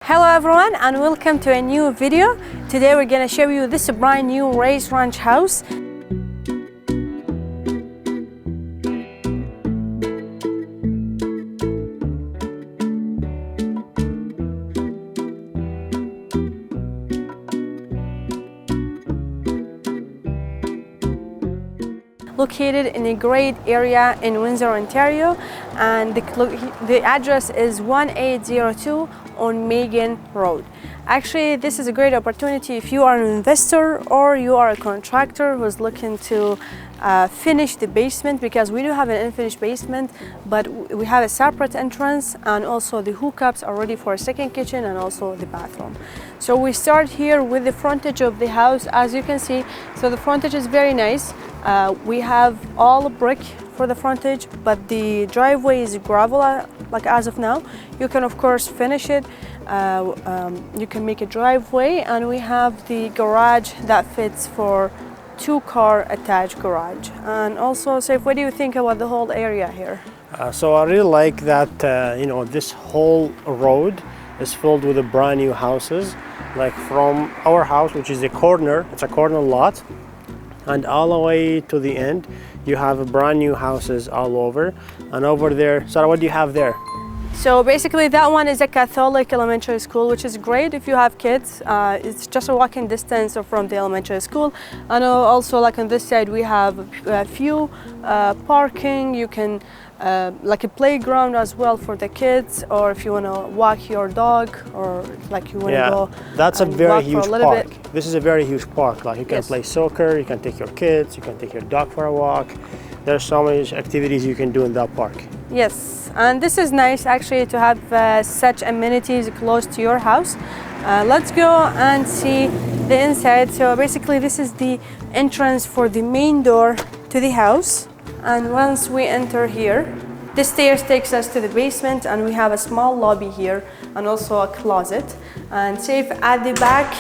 Hello everyone and welcome to a new video. Today we're going to show you this brand new Race Ranch house. Located in a great area in Windsor, Ontario, and the address is 1802 on Megan Road. Actually, this is a great opportunity if you are an investor or you are a contractor who's looking to finish the basement, because we do have an unfinished basement, but we have a separate entrance, and also the hookups are ready for a second kitchen and also the bathroom. So we start here with the frontage of the house, as you can see. So the frontage is very nice. We have all brick for the frontage, but the driveway is gravel like as of now. You can of course finish it. You can make a driveway, and we have the garage that fits for 2-car attached garage. And also, Saif, what do you think about the whole area here? So I really like that this whole road is filled with the brand new houses, like from our house, which is it's a corner lot, and all the way to the end you have brand new houses all over. And over there, Sarah, what do you have there? So basically that one is a Catholic elementary school, which is great if you have kids. It's just a walking distance from the elementary school. And also, like on this side, we have a few parking. You can like a playground as well for the kids, or if you want to walk your dog, or like you want to go. That's a very huge park. Bit. This is a very huge park. Like you can Yes. play soccer, you can take your kids, you can take your dog for a walk. There's so many activities you can do in that park. Yes, and this is nice actually to have such amenities close to your house. Let's go and see the inside. So basically this is the entrance for the main door to the house. And once we enter here, the stairs takes us to the basement, and we have a small lobby here and also a closet. And safe at the back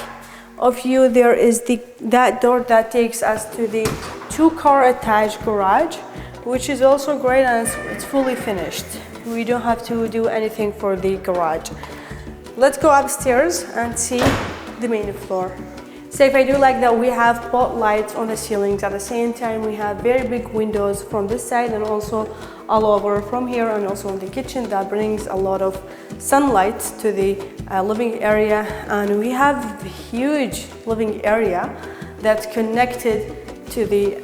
of you, there is that door that takes us to the 2-car attached garage, which is also great, and it's fully finished. We don't have to do anything for the garage. Let's go upstairs and see the main floor. Safe, I do like that we have spotlights on the ceilings. At the same time, we have very big windows from this side and also all over from here, and also in the kitchen. That brings a lot of sunlight to the living area. And we have a huge living area that's connected to the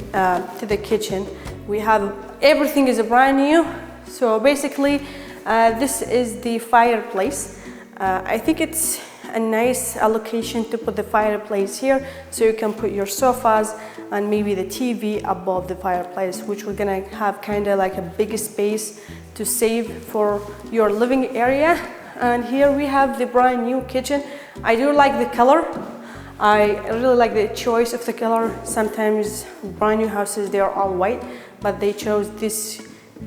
kitchen. We have everything is brand new. So basically, this is the fireplace. I think it's a nice allocation to put the fireplace here, so you can put your sofas and maybe the TV above the fireplace, which we're gonna have kind of like a big space to save for your living area. And here we have the brand new kitchen. I do like the color. I really like the choice of the color. Sometimes brand new houses, they are all white, but they chose this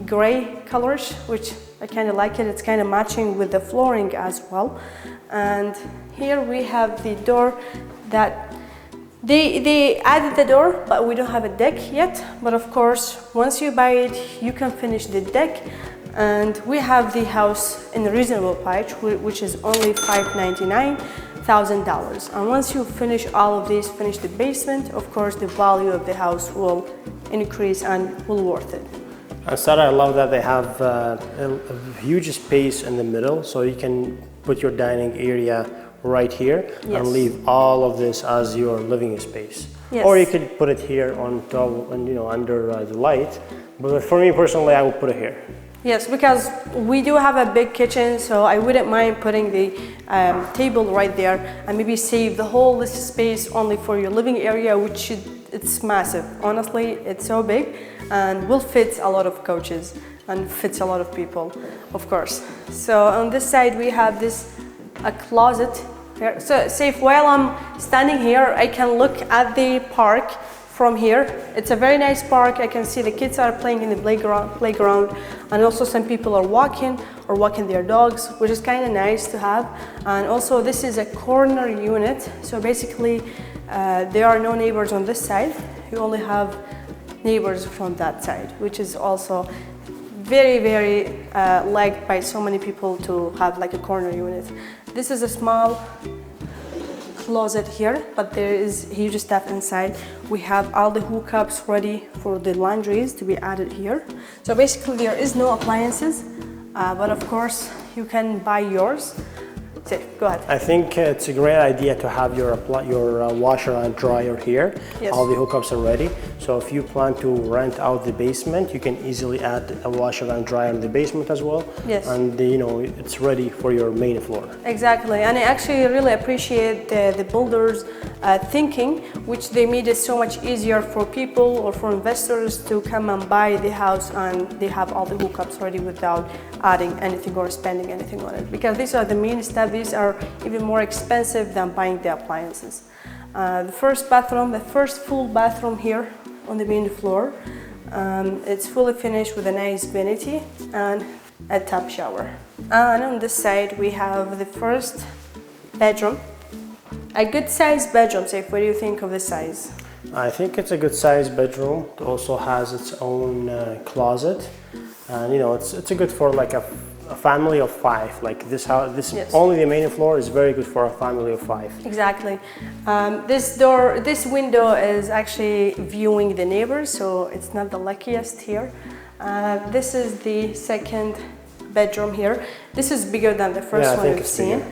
gray colors, which I kind of like it. It's kind of matching with the flooring as well. And here we have the door that they added the door, but we don't have a deck yet. But of course, once you buy it, you can finish the deck. And we have the house in a reasonable price, which is only $599,000. And once you finish all of this, finish the basement, of course, the value of the house will increase and will worth it. And Sarah, I love that they have a huge space in the middle, so you can put your dining area right here. Yes. And leave all of this as your living space. Yes. Or you could put it here on top, and under the light. But for me personally, I would put it here. Yes, because we do have a big kitchen, so I wouldn't mind putting the table right there and maybe save the whole this space only for your living area, which it's massive. Honestly, it's so big and will fit a lot of couches and fits a lot of people, of course. So on this side we have a closet here. So Saif, while I'm standing here, I can look at the park from here. It's a very nice park. I can see the kids are playing in the playground, and also some people are walking their dogs, which is kind of nice to have. And also this is a corner unit, so basically there are no neighbors on this side. You only have neighbors from that side, which is also very liked by so many people to have like a corner unit. This is a small closet here, but there is huge stuff inside. We have all the hookups ready for the laundries to be added here. So basically there is no appliances, but of course you can buy yours. So, go ahead. I think it's a great idea to have your washer and dryer here. Yes. All the hookups are ready. So if you plan to rent out the basement, you can easily add a washer and dryer in the basement as well. Yes. And you know, it's ready for your main floor. Exactly, and I actually really appreciate the builders' thinking, which they made it so much easier for people or for investors to come and buy the house, and they have all the hookups ready without adding anything or spending anything on it. Because these are the main steps. These are even more expensive than buying the appliances. The first bathroom, the first full bathroom here on the main floor. It's fully finished with a nice vanity and a tub shower. And on this side we have the first bedroom. A good sized bedroom, Saif, what do you think of the size? I think it's a good sized bedroom. It also has its own closet, and you know, it's a good for like a family of 5. Like this house, Yes. Only the main floor is very good for a family of 5. Exactly. This window is actually viewing the neighbors, so it's not the luckiest here. This is the second bedroom here. This is bigger than the first one we've seen.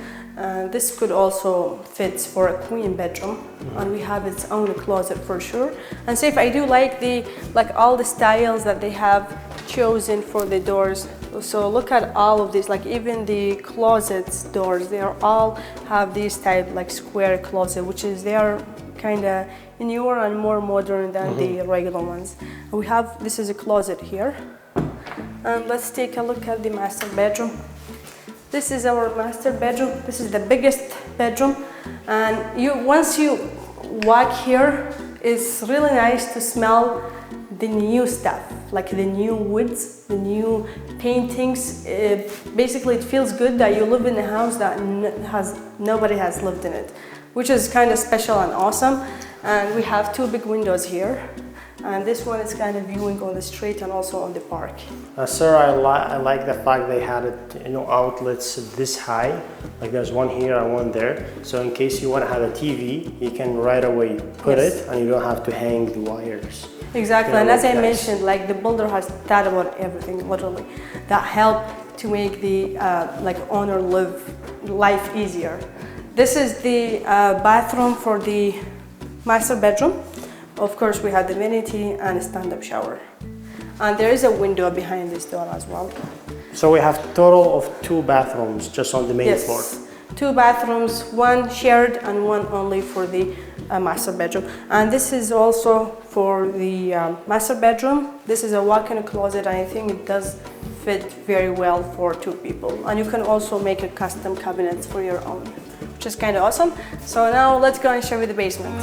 This could also fit for a queen bedroom, and we have its own closet for sure. And Saif, I do like all the styles that they have chosen for the doors. So look at all of these, like even the closets doors, they are all have these type like square closet, which is they are kind of newer and more modern than the regular ones. This is a closet here, and let's take a look at the master bedroom. This is our master bedroom. This is the biggest bedroom, and once you walk here, it's really nice to smell the new stuff, like the new woods, the new paintings. Basically, it feels good that you live in a house that nobody has lived in it, which is kind of special and awesome. And we have 2 big windows here, and this one is kind of viewing on the street and also on the park. Sir, I like the fact they had it, you know, outlets this high. Like there's one here and one there. So in case you want to have a TV, you can right away put Yes. it, and you don't have to hang the wires. Exactly, Yeah, and as I nice. mentioned, like the builder has thought about everything, literally, that help to make the owner life easier. This is the bathroom for the master bedroom. Of course, we have the vanity and a stand-up shower, and there is a window behind this door as well. So we have total of 2 bathrooms just on the main floor. 2 bathrooms, 1 shared and 1 only for the master bedroom. And this is also for the master bedroom. This is a walk-in closet, and I think it does fit very well for 2 people. And you can also make a custom cabinets for your own, which is kind of awesome. So now let's go and show you the basement.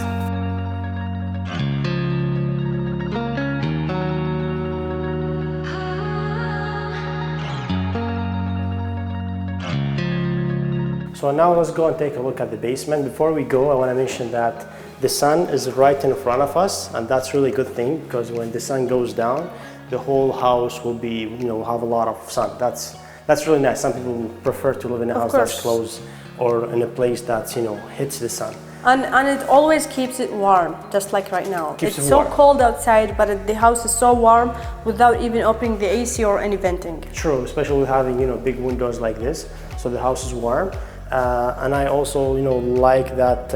So now let's go and take a look at the basement. Before we go, I want to mention that the sun is right in front of us, and that's really good thing, because when the sun goes down, the whole house will be, you know, have a lot of sun. That's really nice. Some people prefer to live in a house that's closed or in a place that's, you know, hits the sun. And it always keeps it warm, just like right now. Keeps it's it so warm. cold outside, but the house is so warm without even opening the AC or any venting. True, especially with having, you know, big windows like this, so the house is warm. And I also, you know, like that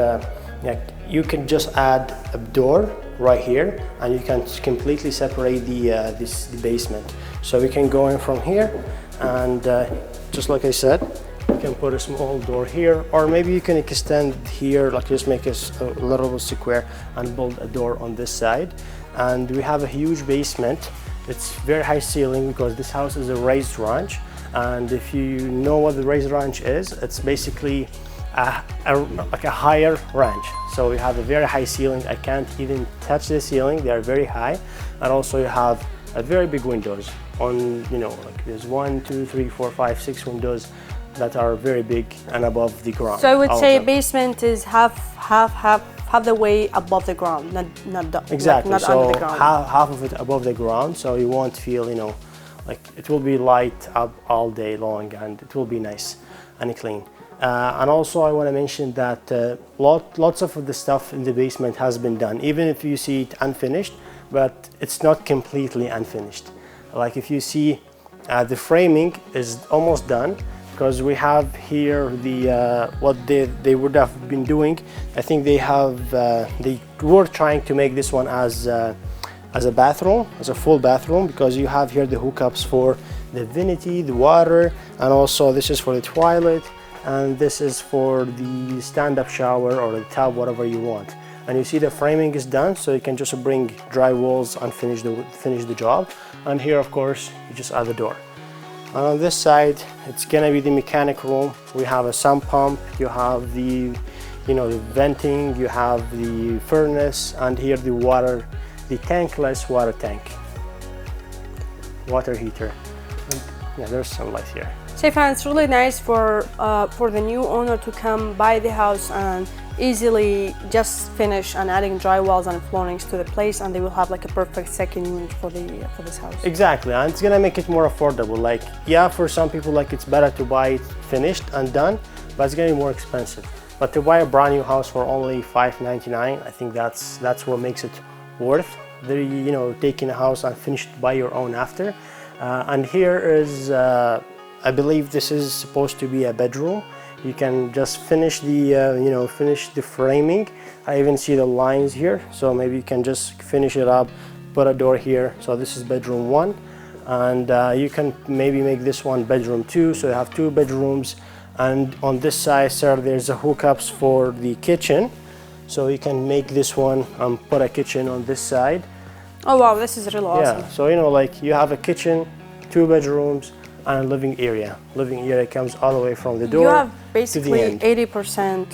you can just add a door right here, and you can completely separate the basement. So we can go in from here, and just like I said, you can put a small door here, or maybe you can extend here, like just make a little square and build a door on this side. And we have a huge basement. It's very high ceiling because this house is a raised ranch. And if you know what the raised ranch is, it's basically like a higher ranch. So we have a very high ceiling. I can't even touch the ceiling. They are very high. And also you have a very big windows on, you know, like there's 1, 2, 3, 4, 5, 6 windows that are very big and above the ground. So I would say basement is half the way above the ground, not exactly. not So under the ground. half of it above the ground, so you won't feel, you know, like it will be light up all day long, and it will be nice and clean. And also I want to mention that lots of the stuff in the basement has been done, even if you see it unfinished, but it's not completely unfinished. Like if you see the framing is almost done, because we have here the what they would have been doing. I think they were trying to make this one as a bathroom, as a full bathroom, because you have here the hookups for the vanity, the water, and also this is for the toilet, and this is for the stand-up shower or the tub, whatever you want. And you see the framing is done, so you can just bring dry walls and finish the job. And here, of course, you just add the door. And on this side, it's gonna be the mechanic room. We have a sump pump, you have the venting, you have the furnace, and here the water, the tankless water tank, water heater. And yeah, there's some light here. Seifan, it's really nice for the new owner to come buy the house and easily just finish and adding drywalls and floorings to the place, and they will have like a perfect second unit for this house. Exactly, and it's gonna make it more affordable. Like, yeah, for some people, like it's better to buy it finished and done, but it's gonna be more expensive. But to buy a brand new house for only $599, I think that's what makes it worth taking a house and finish it by your own after. And here is, I believe this is supposed to be a bedroom. You can just finish the finish the framing. I even see the lines here, so maybe you can just finish it up, put a door here. So this is bedroom 1, and you can maybe make this one bedroom 2, so you have 2 bedrooms. And on this side, sir, there's a hookups for the kitchen, so you can make this one and put a kitchen on this side. Oh wow, this is really awesome. Yeah, so like you have a kitchen, 2 bedrooms, and a living area. Living area comes all the way from the door. You have to basically the end. 80%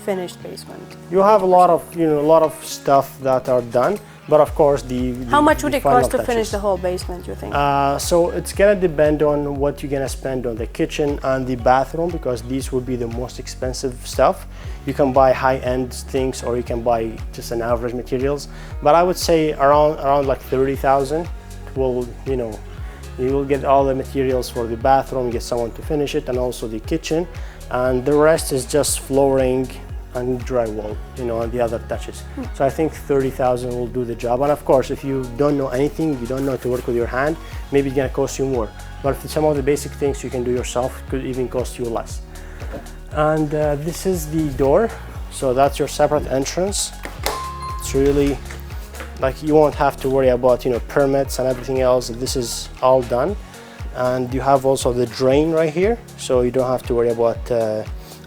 finished basement. You have a lot of stuff that are done, but of course How much would it cost to touches. finish the whole basement, you think? So it's gonna depend on what you're gonna spend on the kitchen and the bathroom, because these would be the most expensive stuff. You can buy high-end things, or you can buy just an average materials. But I would say around like 30,000 will, you will get all the materials for the bathroom, get someone to finish it, and also the kitchen, and the rest is just flooring and drywall, and the other touches. So I think 30,000 will do the job. And of course, if you don't know anything, you don't know how to work with your hand, maybe it's gonna cost you more. But if some of the basic things you can do yourself, it could even cost you less. And this is the door, so that's your separate entrance. It's really like you won't have to worry about permits and everything else. This is all done. And you have also the drain right here, so you don't have to worry about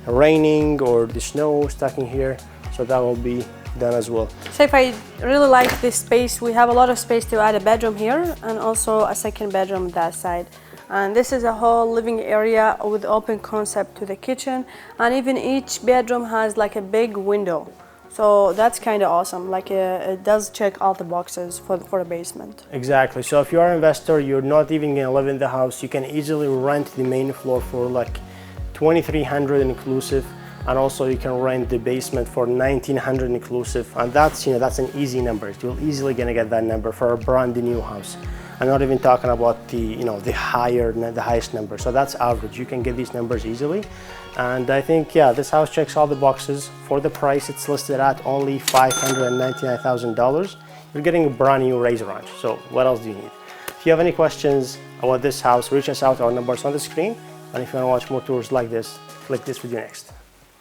raining or the snow stacking here, so that will be done as well. Saif, I really like this space. We have a lot of space to add a bedroom here and also a second bedroom that side. And this is a whole living area with open concept to the kitchen, and even each bedroom has like a big window. So that's kind of awesome. Like it does check all the boxes for the basement. Exactly. So if you are an investor, you're not even gonna live in the house, you can easily rent the main floor for like $2,300 inclusive, and also you can rent the basement for $1,900 inclusive, and that's an easy number. You're easily gonna get that number for a brand new house. I'm not even talking about the the highest number. So that's average. You can get these numbers easily, and I think this house checks all the boxes. For the price it's listed at only $599,000. You're getting a brand new Razor Ranch. So what else do you need? If you have any questions about this house, reach us out. Our numbers on the screen. And if you want to watch more tours like this, click this video next.